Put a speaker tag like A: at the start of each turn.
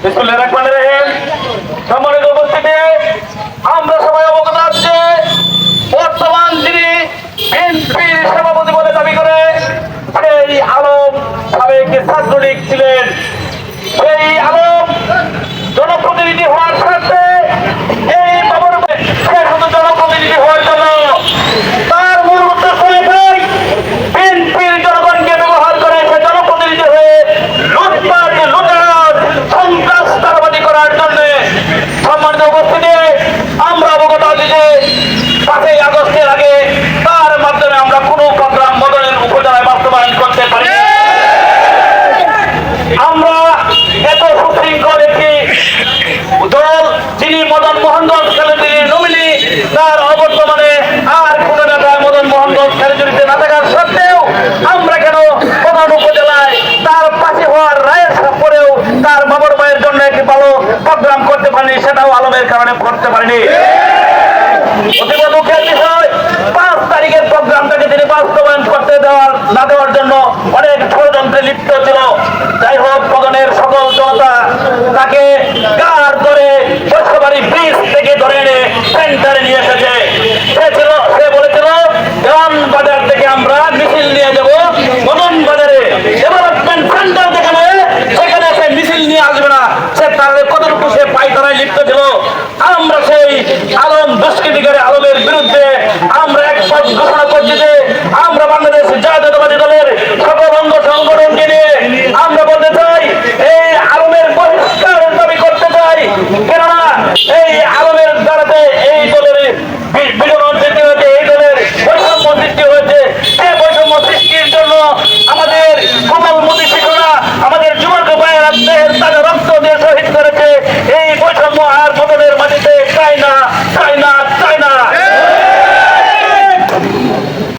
A: বিসমিল্লাহির রহমানির রহিম। সম্মানিত উপস্থিতি, আমরা সবাই অবগত আছি বর্তমান যিনি বিএনপির সভাপতি বলে দাবি করে সেই আলম সাবেক ছাত্রলীগ ছিলেন। সেই আলম জনপ্রতিনিধি হওয়ার স্বার্থে এই বাবর সে শুধু জনপ্রতিনিধি হওয়ার জন্য তার মূল উদ্দেশ্য বিএনপির জনগণকে ব্যবহার করে সে জনপ্রতিনিধি হয়ে লুটপাট লুটারাজ সন্ত্রাস চাঁদাবাজি করার জন্য। সম্মানিত উপস্থিতি, আমরা অবগত আছি যে 5ই আগস্টের আগে তার মাধ্যমে আমরা কোনো প্রোগ্রাম বদলের উপজেলায় বাস্তবায়ন করতে পারি। আমরা এত সুশৃঙ্খল একটি দল, যিনি মদন মোহন দাস খেলেছিলেন নমিনি, তার অবর্তমানে আর কোন নেতা মদন মোহন দাস খেলেজুরিতে না থাকার সত্ত্বেও আমরা কেন প্রধান উপজেলায় তার পাশে হওয়ার রায়ের পরেও তার বাবর ভাইয়ের জন্য একটি ভালো প্রোগ্রাম করতে পারিনি, সেটাও আলমের কারণে করতে পারিনি। অতীব দুঃখের বিষয়, 5 তারিখের প্রোগ্রামটাকে তিনি বাস্তবায়ন করতে না দেওয়ার জন্য অনেক ষড়যন্ত্রে লিপ্ত ছিল। যাই হোক, পদনের সকল জনতা তাকে গাড় ধরে বৈশ্ববাড়ি ব্রিজ থেকে ধরে এনে সেন্টারে নিয়ে এসেছে। সে বলেছিল দেওয়ান বাজার থেকে আমরা মিছিল নিয়ে যাব মদন বাজারে, ডেভেলপমেন্ট সেন্টার যেখানে, সেখানে সে মিছিল নিয়ে আসবে না। সে তার কতটুকু সে পায়তারায় লিপ্ত ছিল। আমরা সেই আলম দুষ্কৃতিকারী আলমের বিরুদ্ধে আমরা একমত ঘোষণা করছি যে আমরা বাংলাদেশ জাতীয়তাবাদী দলের সকল অঙ্গ সংগঠনকে নিয়ে আমরা বলতে চাই এই আলমের বহিষ্কারের দাবি করতে চাই। কেননা এই আলমের দ্বারাতে এই দলের বিড়ম্বনা সৃষ্টি হয়েছে, এই দলের বৈষম্য সৃষ্টি হয়েছে। সেই বৈষম্য সৃষ্টির জন্য আমাদের কোমলমতি শিশুরা, আমাদের যুবক ভাইয়েরা দেহের তাজা রক্ত দিয়ে শহীদ করেছে। এই বৈষম্য আর